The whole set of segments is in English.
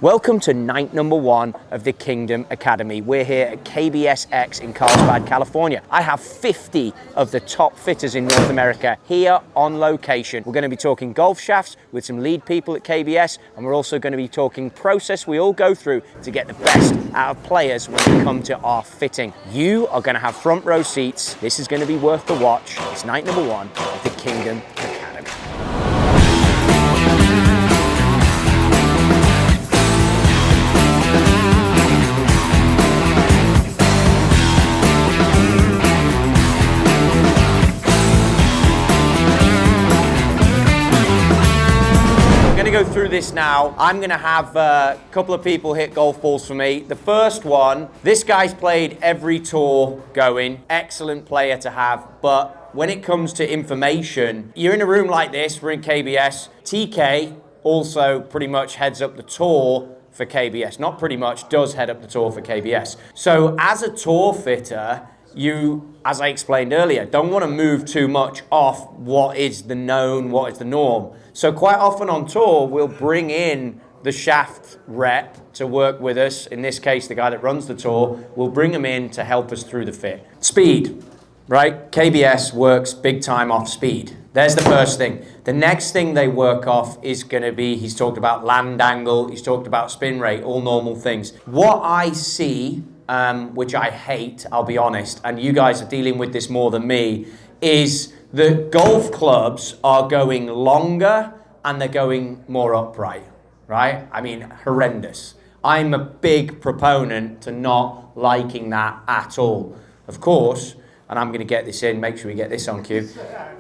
Welcome to night number 1 of the Kingdom Academy. We're here at KBS X in Carlsbad, California. I have 50 of the top fitters in North America here on location. We're going to be talking golf shafts with some lead people at KBS, and we're also going to be talking process we all go through to get the best out of players when we come to our fitting. You are going to have front row seats. This is going to be worth the watch. It's night number 1 of the Kingdom Academy. Go through this now. I'm gonna have a couple of people hit golf balls for me. The first one, this guy's played every tour going, excellent player to have, but when it comes to information, you're in a room like this, we're in KBS. TK also pretty much heads up the tour for KBS. Not pretty much, does head up the tour for KBS. So as a tour fitter, you, as I explained earlier, don't want to move too much off what is the known, what is the norm. So quite often on tour, we'll bring in the shaft rep to work with us. In this case, the guy that runs the tour, we'll bring him in to help us through the fit. Speed, right? KBS works big time off speed. There's the first thing. The next thing they work off is going to be, he's talked about land angle, he's talked about spin rate, all normal things. What I see, which I hate, I'll be honest, and you guys are dealing with this more than me, is the golf clubs are going longer and they're going more upright, right? I mean, horrendous. I'm a big proponent to not liking that at all. Of course, and I'm going to get this in, make sure we get this on cue.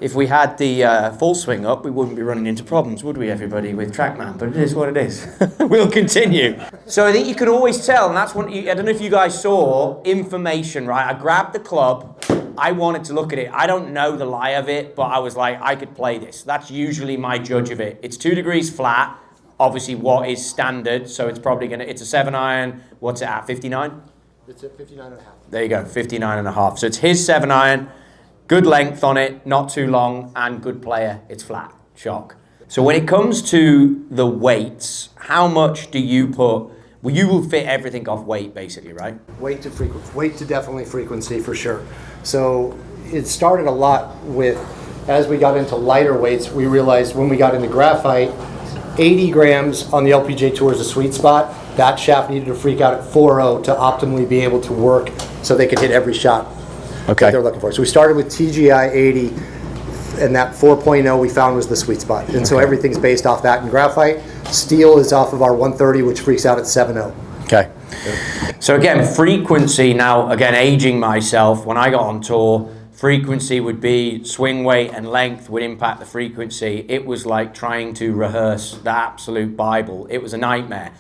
If we had the full swing up, we wouldn't be running into problems, would we, everybody, with TrackMan? But it is what it is. We'll continue. So I think you can always tell, and that's what, I don't know if you guys saw, information, right? I grabbed the club, I wanted to look at it. I don't know the lie of it, but I was like, I could play this. That's usually my judge of it. It's 2 degrees flat, obviously what is standard, so it's probably going to, it's a 7-iron, what's it at, 59? It's at 59.5. There you go, 59.5. So it's his 7-iron, good length on it, not too long, and good player. It's flat, shock. So when it comes to the weights, how much do you put? Well, you will fit everything off weight, basically, right? Weight to frequency, weight to definitely frequency for sure. So it started a lot with, as we got into lighter weights, we realized when we got into graphite, 80 grams on the LPGA Tour is a sweet spot. That shaft needed to freak out at 4.0 to optimally be able to work so they could hit every shot that they're looking for. So we started with TGI 80, and that 4.0 we found was the sweet spot. And so everything's based off that in graphite. Steel is off of our 130, which freaks out at 7.0. Okay. So again, frequency, now again, aging myself, when I got on tour, frequency would be swing weight and length would impact the frequency. It was like trying to rehearse the absolute Bible. It was a nightmare.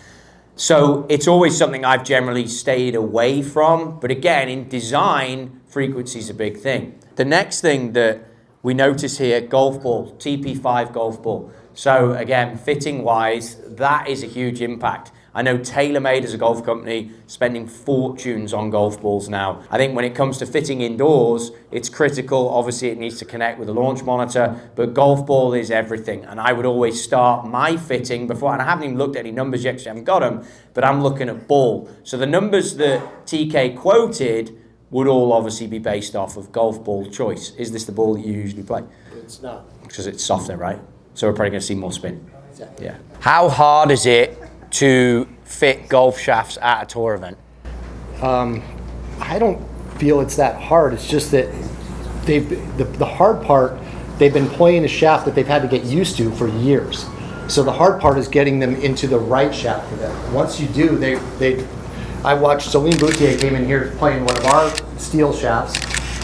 So it's always something I've generally stayed away from. But again, in design, frequency is a big thing. The next thing that we notice here, golf ball, TP5 golf ball. So again, fitting wise, that is a huge impact. I know TaylorMade as a golf company spending fortunes on golf balls now. I think when it comes to fitting indoors, it's critical. Obviously, it needs to connect with a launch monitor, but golf ball is everything. And I would always start my fitting before, and I haven't even looked at any numbers yet because I haven't got them, but I'm looking at ball. So the numbers that TK quoted would all obviously be based off of golf ball choice. Is this the ball that you usually play? It's not. Because it's softer, right? So we're probably going to see more spin. Exactly. Yeah. How hard is it to fit golf shafts at a tour event? I don't feel it's that hard. It's just that the hard part, they've been playing a shaft that they've had to get used to for years. So the hard part is getting them into the right shaft for them. Once you do, I watched Celine Boutier came in here playing one of our steel shafts,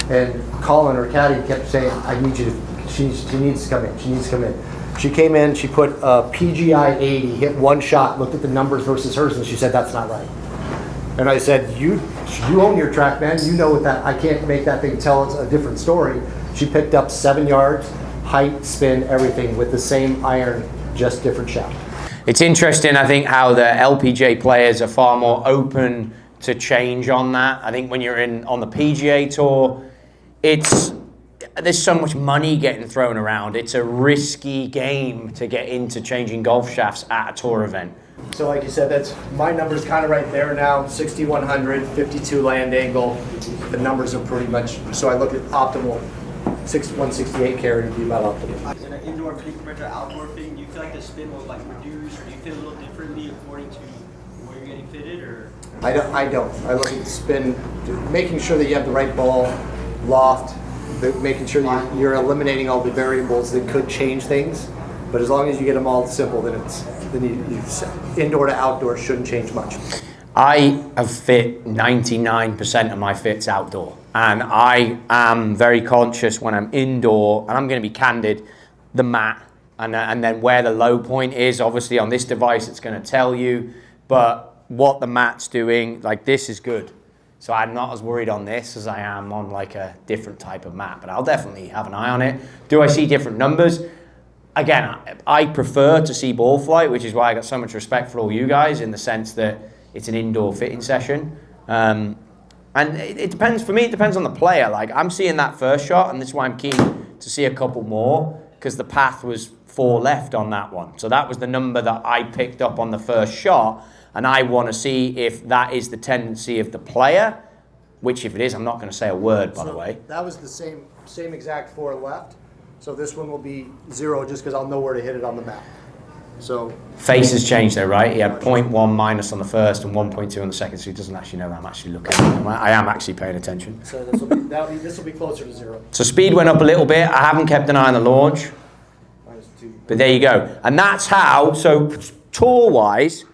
and Colin, her caddy, kept saying, I need you to, she needs to come in, she needs to come in. She came in, she put a PGI 80, hit one shot, looked at the numbers versus hers, and she said, that's not right. And I said, you own your TrackMan, you know what that, I can't make that thing tell a different story. She picked up 7 yards, height, spin, everything with the same iron, just different shaft. It's interesting, I think, how the LPGA players are far more open to change on that. I think when you're on the PGA Tour, it's there's so much money getting thrown around. It's a risky game to get into changing golf shafts at a tour event. So like you said, that's my number's kind of right there now, 6100, 52 land angle. The numbers are pretty much, so I look at optimal, 168 carry would be about optimal. Is it an indoor thing compared to outdoor thing? Do you feel like the spin will like reduce, or do you feel a little differently according to where you're getting fitted, or? I don't. I look at spin, making sure that you have the right ball, loft, making sure that you're eliminating all the variables that could change things. But as long as you get them all simple, then indoor to outdoor shouldn't change much. I have fit 99% of my fits outdoor, and I am very conscious when I'm indoor, and I'm going to be candid, the mat, and then where the low point is. Obviously on this device it's going to tell you, but what the mat's doing, like this is good. So I'm not as worried on this as I am on like a different type of mat, but I'll definitely have an eye on it. Do I see different numbers? Again, I prefer to see ball flight, which is why I got so much respect for all you guys in the sense that it's an indoor fitting session. And it depends, for me, it depends on the player. Like I'm seeing that first shot, and this is why I'm keen to see a couple more, because the path was 4 left on that one. So that was the number that I picked up on the first shot, and I want to see if that is the tendency of the player, which if it is, I'm not going to say a word, by the way. That was the same exact 4 left. So this one will be 0 just because I'll know where to hit it on the map. So face has changed though, right? He had 0.1 minus on the first and 1.2 on the second, so he doesn't actually know that I'm actually looking at him. I am actually paying attention. So this will be closer to 0. So speed went up a little bit. I haven't kept an eye on the launch, -2. but there you go. And that's how, so tour-wise,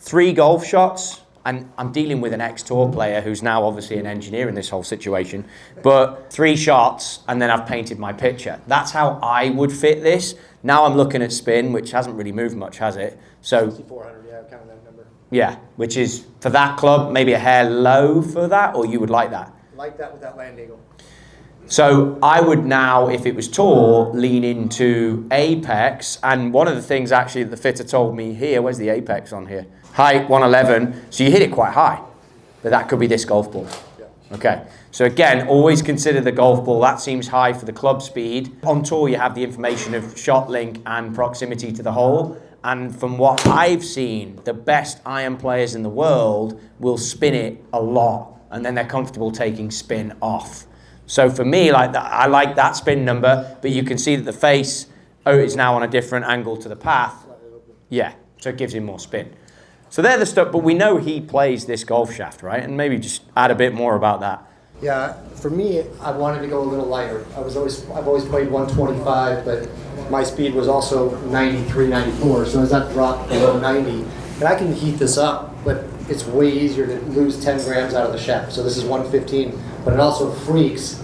3 golf shots, and I'm dealing with an ex-tour player who's now obviously an engineer in this whole situation, but 3 shots and then I've painted my picture. That's how I would fit this. Now I'm looking at spin, which hasn't really moved much, has it? So 6400, yeah, kind of that number. yeah, which is for that club maybe a hair low for that, or you would like that? Like that with that land angle. So I would now, if it was tour, lean into apex, and one of the things actually that the fitter told me here, where's the apex on here? Height 111, so you hit it quite high, but that could be this golf ball. Yeah. Okay, so again, always consider the golf ball. That seems high for the club speed. On tour, you have the information of shot link and proximity to the hole. And from what I've seen, the best iron players in the world will spin it a lot, and then they're comfortable taking spin off. So for me, like that, I like that spin number, but you can see that the face is now on a different angle to the path. Yeah, so it gives him more spin. So they're the stuff, but we know he plays this golf shaft, right? And maybe just add a bit more about that. Yeah, for me, I wanted to go a little lighter. I've always played 125, but my speed was also 93, 94. So as that dropped below 90, and I can heat this up, but it's way easier to lose 10 grams out of the shaft. So this is 115, but it also freaks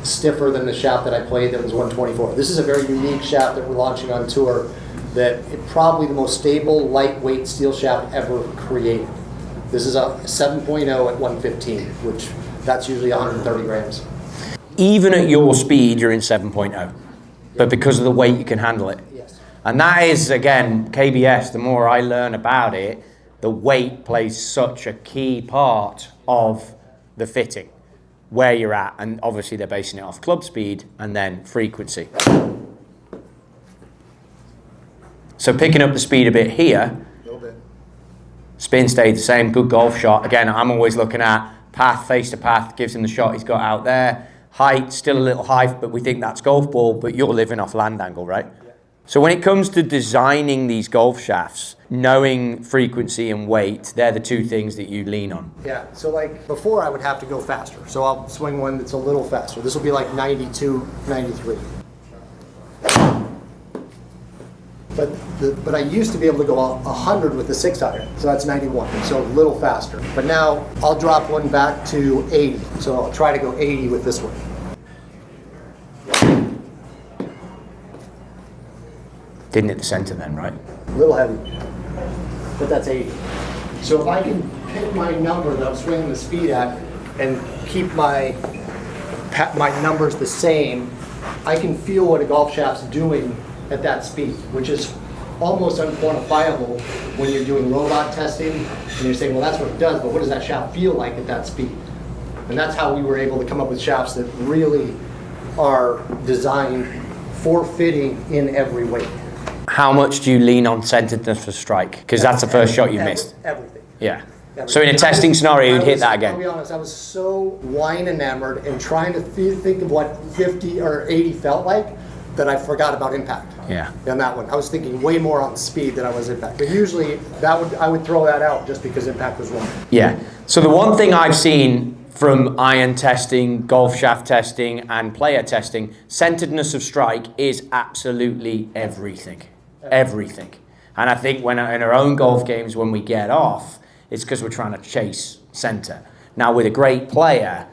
stiffer than the shaft that I played that was 124. This is a very unique shaft that we're launching on tour, that it's probably the most stable, lightweight steel shaft ever created. This is a 7.0 at 115, which that's usually 130 grams. Even at your speed, you're in 7.0, but because of the weight, you can handle it. Yes. And that is, again, KBS, the more I learn about it, the weight plays such a key part of the fitting, where you're at, and obviously they're basing it off club speed and then frequency. So picking up the speed a bit here, A little bit. spin stayed the same, good golf shot. Again, I'm always looking at path, face to path, gives him the shot he's got out there. Height, still a little high, but we think that's golf ball, but you're living off land angle, right? Yeah. So when it comes to designing these golf shafts, knowing frequency and weight, they're the 2 things that you lean on. Yeah, so like before I would have to go faster. So I'll swing one that's a little faster. This will be like 92, 93. But I used to be able to go 100 with the 6-iron, so that's 91, so a little faster. But now I'll drop one back to 80, so I'll try to go 80 with this one. Didn't hit the center then, right? A little heavy, but that's 80. So if I can pick my number that I'm swinging the speed at and keep my numbers the same, I can feel what a golf shaft's doing at that speed, which is almost unquantifiable when you're doing robot testing and you're saying, well, that's what it does, but what does that shaft feel like at that speed? And that's how we were able to come up with shafts that really are designed for fitting in every weight. How much do you lean on centeredness for strike? Because that's the first shot you missed. Everything. Yeah. So in a testing scenario, you'd hit that again. I'll be honest, I was so wine enamored and trying to think of what 50 or 80 felt like that I forgot about impact. Yeah. On that one, I was thinking way more on speed than I was impact. But usually I would throw that out just because impact was wrong. Yeah. So the one thing I've seen from iron testing, golf shaft testing, and player testing, centeredness of strike is absolutely everything. Everything. And I think when in our own golf games, when we get off, it's because we're trying to chase center. Now with a great player,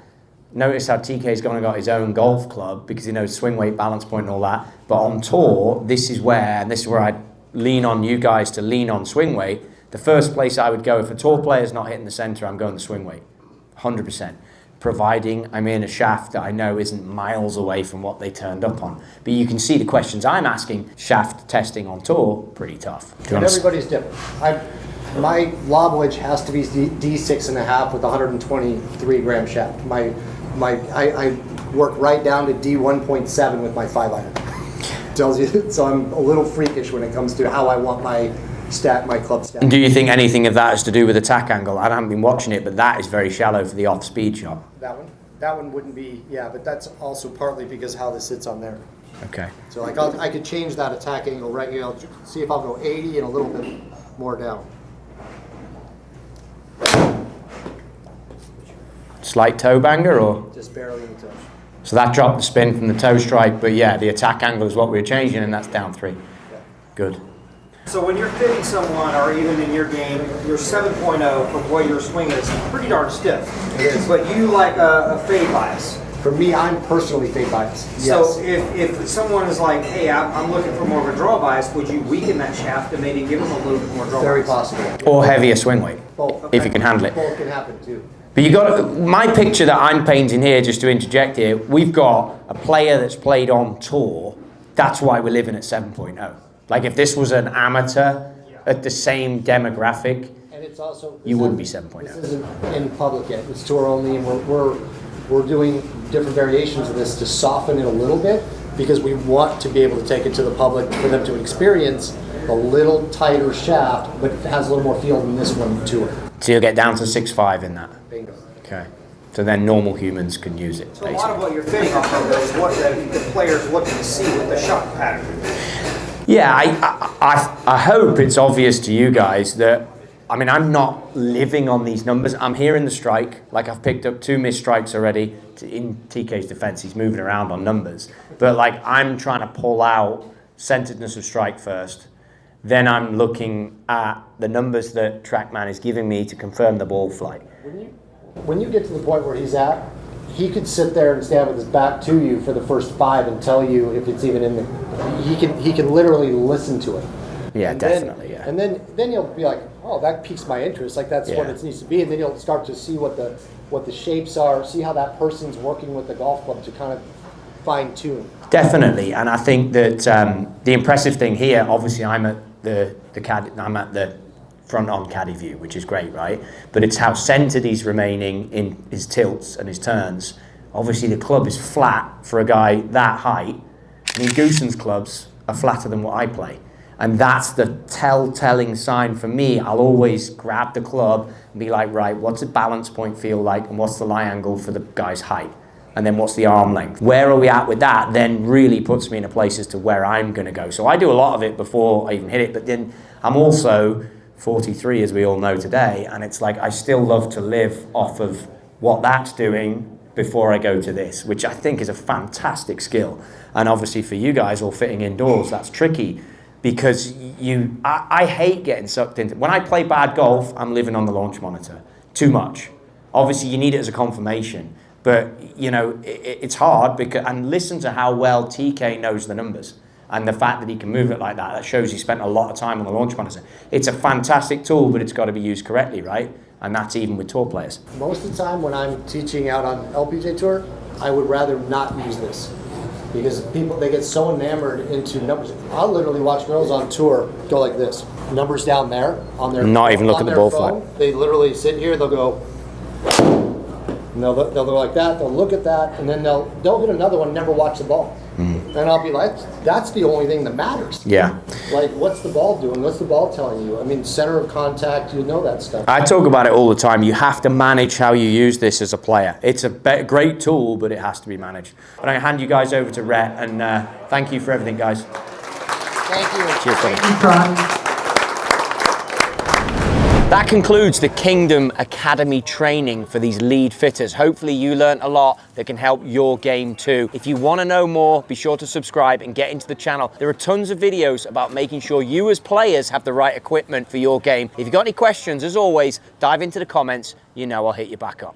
notice how TK's gone and got his own golf club because he knows swing weight, balance point and all that. But on tour, this is where I lean on you guys to lean on swing weight. The first place I would go, if a tour player's not hitting the center, I'm going the swing weight, 100%. Providing I'm in a shaft that I know isn't miles away from what they turned up on. But you can see the questions I'm asking, shaft testing on tour, pretty tough. And everybody's different. My lob wedge has to be D6.5 with 123 gram shaft. I work right down to D1.7 with my 5-iron. Tells you, so I'm a little freakish when it comes to how I want my club stat. Do you think anything of that has to do with attack angle? I haven't been watching it, but that is very shallow for the off-speed shot. That one wouldn't be, yeah, but that's also partly because how this sits on there. Okay. So like I could change that attack angle right here. I'll see if I'll go 80 and a little bit more down. Slight toe banger or? Just barely in the toe. So that dropped the spin from the toe strike, but yeah, the attack angle is what we were changing, and that's down 3. Yeah. Good. So when you're fitting someone, or even in your game, your 7.0 from where you're swinging is pretty darn stiff. It is. But you like a fade bias. For me, I'm personally fade biased. So Yes. if someone is like, hey, I'm looking for more of a draw bias, would you weaken that shaft and maybe give them a little bit more draw Very bias? possible. Or heavier swing weight, Both. if you can handle it. Both can happen too. But you got my picture that I'm painting here, just to interject here, we've got a player that's played on tour. That's why we're living at 7.0. Like if this was an amateur at the same demographic, And it's also you wouldn't be 7.0. This isn't in public yet. It's tour only, and we're doing different variations of this to soften it a little bit because we want to be able to take it to the public for them to experience a little tighter shaft, but it has a little more feel than this one to it. So you'll get down to 6.5 in that. Bingo. Okay. So then normal humans can use it. So a lot of what you're fitting off of is what the player's looking to see with the shot pattern. Yeah, I hope it's obvious to you guys that, I mean, I'm not living on these numbers. I'm hearing the strike. Like I've picked up 2 missed strikes already. In TK's defense, he's moving around on numbers. But like I'm trying to pull out centeredness of strike first. Then I'm looking at the numbers that TrackMan is giving me to confirm the ball flight. When you get to the point where he's at, he could sit there and stand with his back to you for the first 5 and tell you if it's even in the. He can literally listen to it. Yeah, And definitely. Then, Yeah. And then you'll be like, oh, that piques my interest. Like that's what Yeah. it needs to be. And then you'll start to see what the shapes are. See how that person's working with the golf club to kind of fine tune. Definitely, and I think that the impressive thing here, obviously, I'm at the front on caddy view, which is great, right? But it's how centered he's remaining in his tilts and his turns. Obviously, the club is flat for a guy that height. I mean, Gooson's clubs are flatter than what I play. And that's the telltale sign for me. I'll always grab the club and be like, right, what's the balance point feel like and what's the lie angle for the guy's height? And then what's the arm length? Where are we at with that? Then really puts me in a place as to where I'm going to go. So I do a lot of it before I even hit it, but then I'm also 43, as we all know today, and it's like I still love to live off of what that's doing before I go to this, which I think is a fantastic skill. And obviously for you guys all fitting indoors, that's tricky because I hate getting sucked into. When I play bad golf, I'm living on the launch monitor too much. Obviously you need it as a confirmation. But, you know, it's hard because, and listen to how well TK knows the numbers and the fact that he can move it like that shows he spent a lot of time on the launch monitor. It's a fantastic tool, but it's got to be used correctly, right? And that's even with tour players. Most of the time when I'm teaching out on LPGA Tour, I would rather not use this because people, they get so enamored into numbers. I'll literally watch girls on tour go like this. Numbers down there on their Not even look on at the their ball phone. flight. They literally sit here, they'll go, And they'll go like that, they'll look at that, and then they'll hit another one and never watch the ball. And I'll be like, that's the only thing that matters. Yeah. Like, what's the ball doing? What's the ball telling you? I mean, center of contact, you know that stuff. I talk about it all the time. You have to manage how you use this as a player. It's a great tool, but it has to be managed. But I'm going to hand you guys over to Rhett, and thank you for everything, guys. Thank you. Cheers, buddy. Thank you, Tron. That concludes the Kingdom Academy training for these lead fitters. Hopefully you learned a lot that can help your game too. If you want to know more, be sure to subscribe and get into the channel. There are tons of videos about making sure you as players have the right equipment for your game. If you've got any questions, as always, dive into the comments. You know I'll hit you back up.